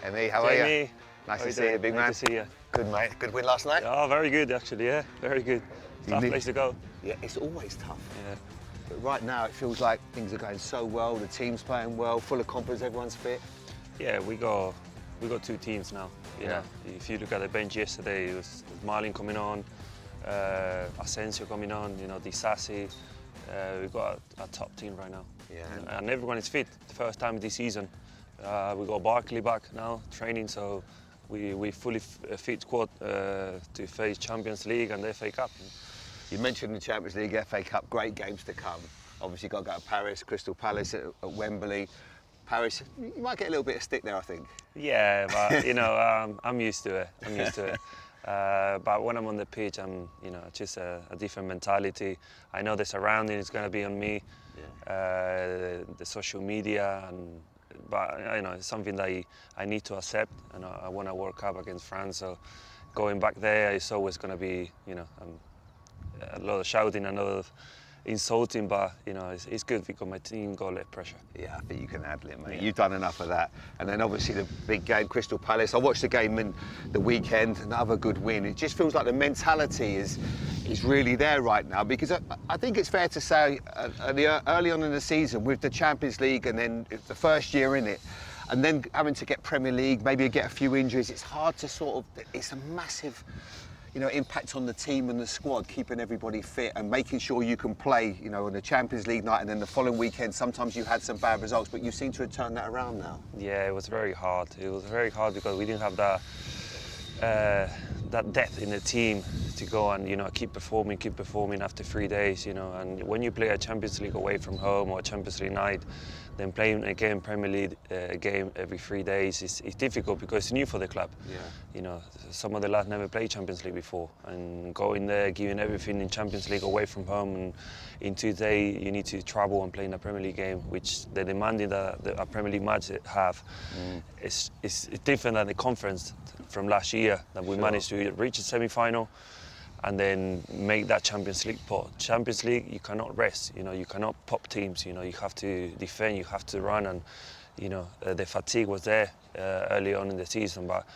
Emi, how are you? Jamie, Nice how to you see doing? you, big man. Nice to see you. Good, mate. Good win last night? Oh, very good actually, yeah, very good. Tough need- place to go. Yeah, it's always tough. Yeah. But right now, it feels like things are going so well. The team's playing well, full of confidence, everyone's fit. Yeah, we got two teams now. You know, if you look at the bench yesterday, it was Marlin coming on, Asensio coming on, you know, Di Sassi. We've got a top team right now. Yeah. And everyone is fit. The first time this season. We got Barkley back now, training, so we fully fit squad to face Champions League and the FA Cup. You mentioned the Champions League, FA Cup, great games to come. Obviously, got to go to Paris, Crystal Palace at Wembley. Paris, you might get a little bit of stick there, I think. Yeah, but you know, I'm used to it. I'm used to it. But when I'm on the pitch, I'm, you know, just a different mentality. I know the surrounding is going to be on me, the social media, but you know, it's something that I need to accept, and I want to work up against France. So going back there, it's always going to be, you know, a lot of shouting and a lot of insulting, but you know, it's good because my team got less pressure. Yeah, I think you can handle it, mate. You've done enough of that. And then obviously the big game, Crystal Palace. I watched the game in the weekend, another good win. It just feels like the mentality is really there right now, because I think it's fair to say early on in the season with the Champions League and then the first year in it, and then having to get Premier League, maybe get a few injuries, it's hard to sort of, it's a massive, you know, impact on the team and the squad, keeping everybody fit and making sure you can play, you know, on the Champions League night and then the following weekend. Sometimes you had some bad results, but you seem to have turned that around now. Yeah, it was very hard. It was very hard because we didn't have that depth in the team to go and, you know, keep performing after 3 days, you know. And when you play a Champions League away from home or a Champions League night, then playing again Premier League game every 3 days is difficult because it's new for the club. Yeah. You know, some of the lads never played Champions League before, and going there, giving everything in Champions League away from home, and in 2 days you need to travel and play in a Premier League game, which the demanding that a Premier League match have is different than the conference from last year that we managed to reach a semi-final and then make that Champions League pot. Champions League, you cannot rest, you know, you cannot pop teams, you know, you have to defend, you have to run, and, you know, the fatigue was there early on in the season, but,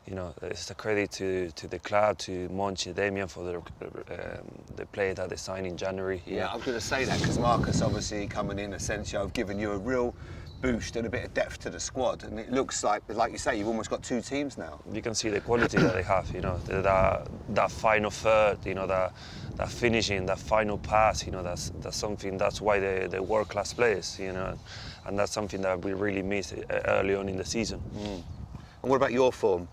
you know, it's a credit to the club, to Monchi, Damian for the player that they signed in January. Yeah, I was going to say that because Marcus obviously coming in, Asensio have given you a real boost and a bit of depth to the squad, and it looks like you say, you've almost got two teams now. You can see the quality that they have, you know, that final third, you know, that finishing, that final pass, you know, that's something, that's why they're world-class players, you know, and that's something that we really missed early on in the season. And what about your form?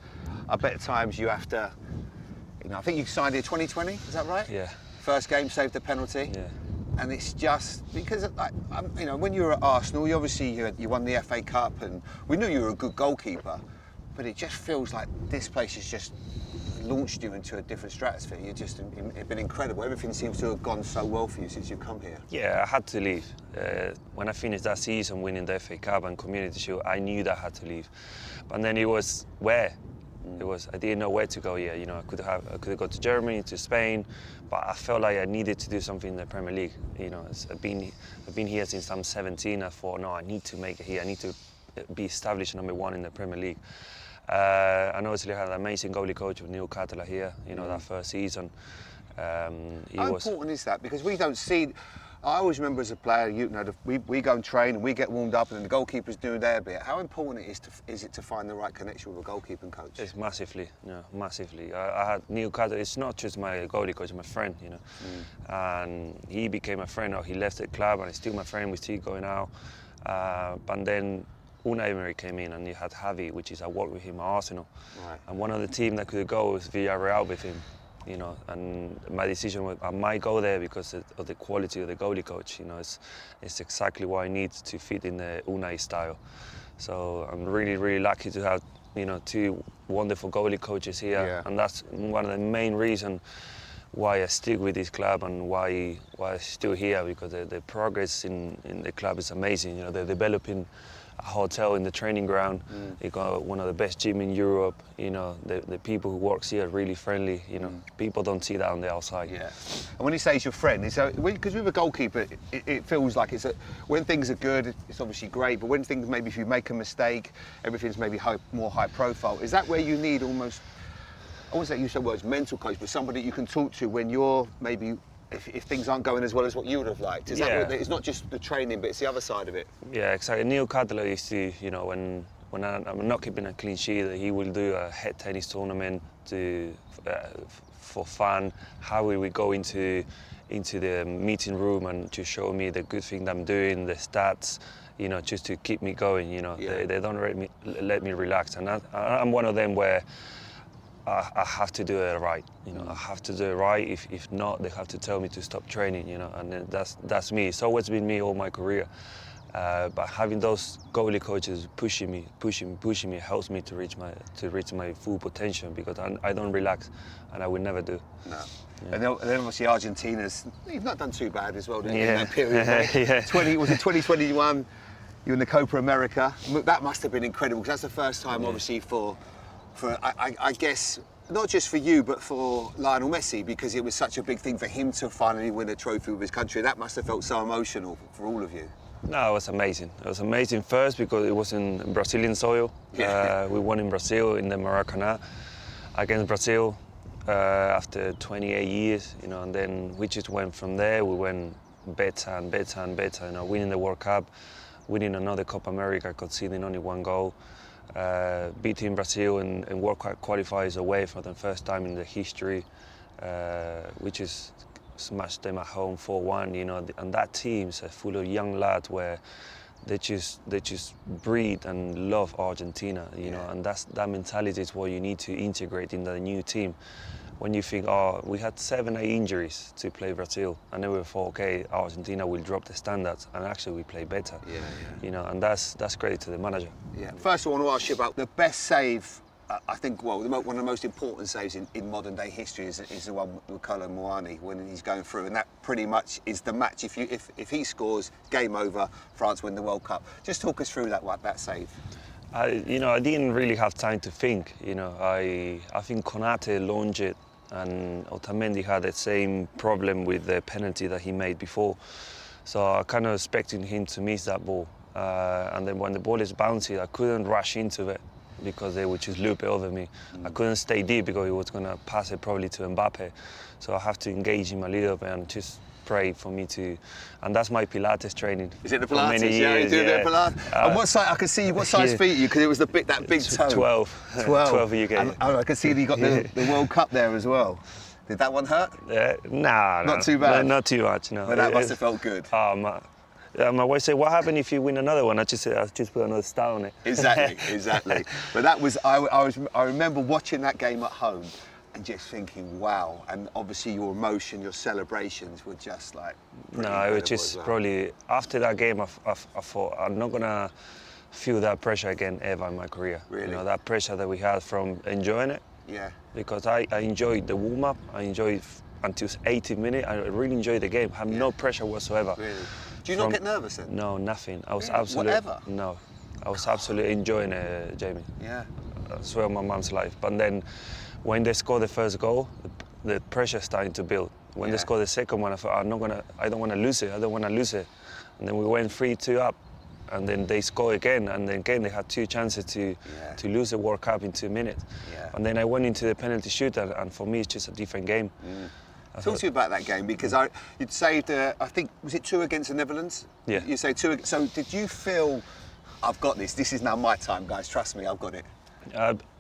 I bet at times you have to, you know, I think you signed here 2020, is that right? Yeah. First game, saved the penalty. Yeah. And it's just because, you know, when you were at Arsenal, you won the FA Cup, and we knew you were a good goalkeeper, but it just feels like this place has just launched you into a different stratosphere. It's been incredible. Everything seems to have gone so well for you since you've come here. Yeah, I had to leave. When I finished that season winning the FA Cup and Community Shield, I knew that I had to leave. But then it was where? I didn't know where to go yet. You know, I could have gone to Germany, to Spain, but I felt like I needed to do something in the Premier League. You know, I've been here since I'm 17. I thought, no, I need to make it here. I need to be established #1 in the Premier League. And obviously I had an amazing goalie coach with Neil Catala here, you know, that first season. How important is that? Because we don't see, I always remember as a player, you know, we go and train and we get warmed up and then the goalkeepers do their bit. How important is it to find the right connection with a goalkeeping coach? It's massively, you know, massively. I had Neil Catala, it's not just my goalie coach, my friend, you know. And he became a friend. He left the club and he's still my friend, we're still going out. But then Unai Emery came in and he had Javi, which is I worked with him at Arsenal. Right. And one of the team that could go was Villarreal with him, you know, and my decision was I might go there because of the quality of the goalie coach, you know, it's exactly what I need to fit in the Unai style. So I'm really, really lucky to have, you know, two wonderful goalie coaches here, and that's one of the main reasons why I stick with this club and why I'm still here, because the progress in the club is amazing. You know, they're developing a hotel in the training ground. You got one of the best gym in Europe. You know, the people who works here are really friendly. You know, people don't see that on the outside. Yeah. And when you say he's your friend, because with a goalkeeper, it feels like when things are good, it's obviously great, but when things, maybe if you make a mistake, everything's maybe more high profile. Is that where you need almost, I wouldn't say use the words mental coach, but somebody you can talk to when you're maybe, if things aren't going as well as what you would have liked? Is that it's not just the training, but it's the other side of it? Yeah, exactly. Neil Cadler used to, you know, when I'm not keeping a clean sheet, he will do a head tennis tournament for fun. How will we go into the meeting room and to show me the good thing that I'm doing, the stats, you know, just to keep me going. You know, they don't let me relax, and I'm one of them where I have to do it right. You know, I have to do it right. If not, they have to tell me to stop training. You know, and that's me. It's always been me all my career. But having those goalie coaches pushing me helps me to reach my full potential, because I don't relax, and I will never do. No. Yeah. And then obviously Argentina's, you've not done too bad as well, in that period. Right? Was it 2021? You in the Copa America. That must have been incredible, because that's the first time, obviously, for I guess, not just for you, but for Lionel Messi, because it was such a big thing for him to finally win a trophy with his country. That must have felt so emotional for all of you. No, it was amazing. It was amazing first because it was in Brazilian soil. We won in Brazil in the Maracanã against Brazil after 28 years, you know, and then we just went from there. We went better and better and better, you know, winning the World Cup, winning another Copa America, conceding only one goal. Beating Brazil and World Cup qualifiers away for the first time in the history, which is smashed them at home 4-1, you know, and that team's full of young lads where they just breathe and love Argentina, you know, and that mentality is what you need to integrate in the new team. When you think, we had 7-8 injuries to play Brazil, and then we thought, okay, Argentina will drop the standards, and actually we play better. You know, and that's credit to the manager. Yeah. First, I want to ask you about the best save. I think, one of the most important saves in modern day history is the one with Kolo Muani when he's going through, and that pretty much is the match. If he scores, game over. France win the World Cup. Just talk us through that save. I didn't really have time to think. You know, I think Konate launched it, and Otamendi had the same problem with the penalty that he made before. So I kind of expecting him to miss that ball. And then when the ball is bouncing, I couldn't rush into it because they would just loop it over me. I couldn't stay deep because he was going to pass it probably to Mbappe. So I have to engage him a little bit and just pray for me to, and that's my Pilates training. Is it the Pilates? You do a bit of Pilates. And what size? I can see what size feet you, because it was that big toe. 12. 12 you get. And I can see that you got the World Cup there as well. Did that one hurt? No. Not too bad. Not too much. No. But that must have felt good. My wife said, "What happened if you win another one?" I just put another star on it. Exactly. But that was I remember watching that game at home and just thinking, wow. And obviously your emotion, your celebrations were just like. No, it was just probably after that game. I thought I'm not gonna feel that pressure again ever in my career. Really? You know, that pressure that we had from enjoying it. Yeah. Because I enjoyed the warm up. I enjoyed until 80 minutes. I really enjoyed the game. I have no pressure whatsoever. Really? Do you not get nervous then? No, nothing. I was absolutely. Whatever? No. I was absolutely enjoying it, Jamie. Yeah. I swear on my mum's life. But then when they scored the first goal, the pressure started to build. When they scored the second one, I thought, I don't want to lose it. I don't want to lose it. And then we went 3-2 up. And then they scored again. And then again, they had 2 chances to lose the World Cup in 2 minutes. Yeah. And then I went into the penalty shootout. And for me, it's just a different game. Talk to you about that game, because you'd saved, I think, was it 2 against the Netherlands? Yeah. You say 2. So did you feel, I've got this. This is now my time, guys. Trust me, I've got it.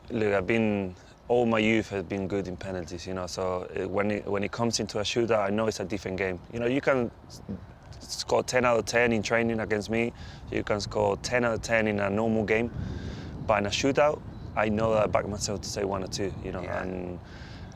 Look, all my youth has been good in penalties, you know. So when it comes into a shootout, I know it's a different game. You know, you can score 10 out of 10 in training against me. You can score 10 out of 10 in a normal game. But in a shootout, I know that I back myself to say 1 or 2, you know. Yeah.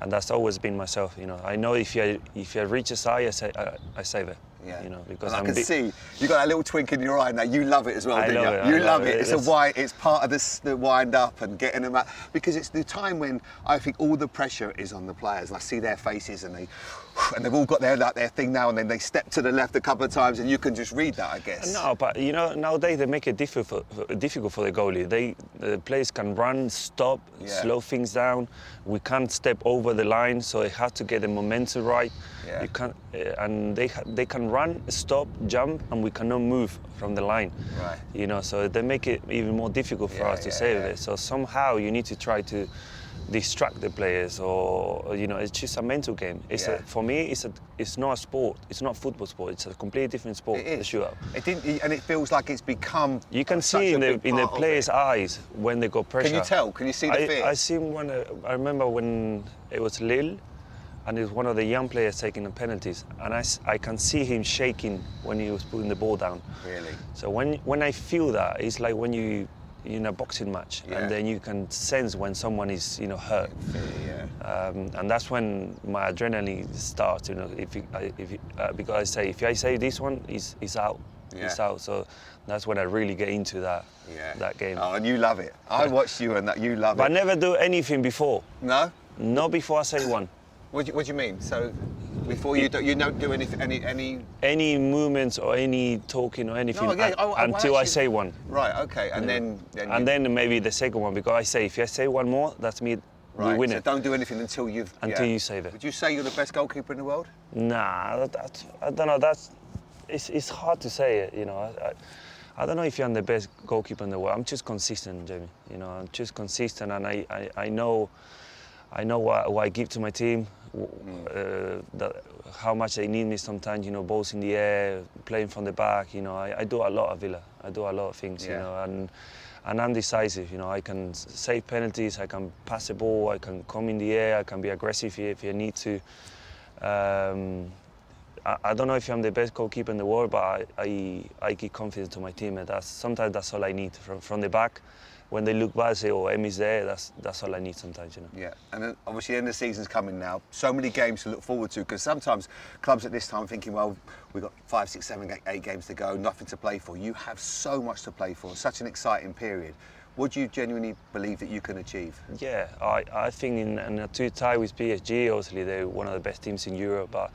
And that's always been myself, you know. I know if I reach a side, I save it. Yeah. You know, because and I can see you got that little twink in your eye now. You love it as well, I don't you? love it, You I love love it. it. It's part of the wind up and getting them out, because it's the time when I think all the pressure is on the players. And I see their faces and they've all got their thing now, and then they step to the left a couple of times, and you can just read that, I guess. No, but you know, nowadays they make it difficult for the goalie. The players can run, stop, slow things down. We can't step over the line, so it has to get the momentum right. Yeah. You can't, and they can run, stop, jump, and we cannot move from the line. Right. You know, so they make it even more difficult for us to save it. So somehow you need to try to distract the players, or you know, it's just a mental game. For me, it's not a sport. It's not a football sport. It's a completely different sport. It is. The shootout. And it feels like it's become. You can see in the players' eyes when they got pressure. Can you tell? Can you see the fear? I see when I remember when it was Lille, and it was one of the young players taking the penalties, and I can see him shaking when he was putting the ball down. Really. So when I feel that, it's like when you in a boxing match, and then you can sense when someone is hurt. And that's when my adrenaline starts. You know, because I say if I say this one is out, it's out. So that's when I really get into that game. Oh, and you love it. I watched you and that you love it. But I never do anything before. No. Not before I say one. What do you mean? So before you don't do any movements or any talking or anything until I say one. Right. Okay. And then maybe the second one, because I say if I say one more, that's me. Right. We win so it. Don't do anything until you save it. Would you say you're the best goalkeeper in the world? Nah, I don't know. It's hard to say it. You know, I don't know if I'm the best goalkeeper in the world. I'm just consistent, Jamie. You know, I'm just consistent, and I know what I give to my team. How much they need me sometimes, balls in the air, playing from the back, I do a lot at Villa. I do a lot of things, and I'm decisive, I can save penalties, I can pass the ball, I can come in the air, I can be aggressive if you need to. I don't know if I'm the best goalkeeper in the world, but I give confidence to my team, and sometimes that's all I need from the back. When they look back, say, "Oh, Emi's there." That's all I need sometimes, Yeah, and then obviously the end of the season's coming now. So many games to look forward to, because sometimes clubs at this time are thinking, well, we've got 5, 6, 7, 8 games to go, nothing to play for. You have so much to play for, such an exciting period. What do you genuinely believe that you can achieve? Yeah, I think in a 2 tie with PSG, obviously they're one of the best teams in Europe, but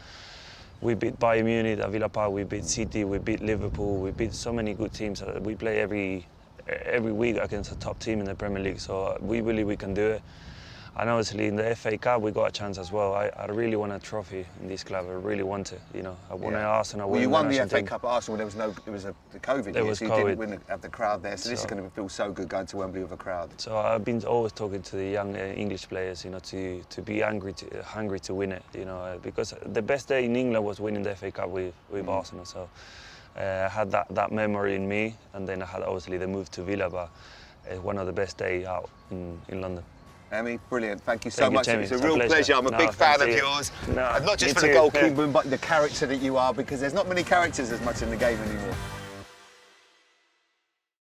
we beat Bayern Munich at Villa Park, we beat City, we beat Liverpool, we beat so many good teams. We play every week against a top team in the Premier League, so we believe we can do it. And obviously in the FA Cup we got a chance as well. I really want a trophy in this club. I really want it. I won at Arsenal. Well, you won the FA Cup at Arsenal when there was the COVID year, so you didn't have the crowd there. So this is going to feel so good going to Wembley with a crowd. So I've been always talking to the young English players, to be hungry to win it. Because the best day in England was winning the FA Cup with Arsenal. So. I had that memory in me, and then I had obviously the move to Villa, but it's one of the best days out in London. Emi, brilliant. Thank you so much. Jamie. It's a real pleasure. I'm a big fan of yours. No, and not just for the goalkeeping, but the character that you are, because there's not many characters as much in the game anymore.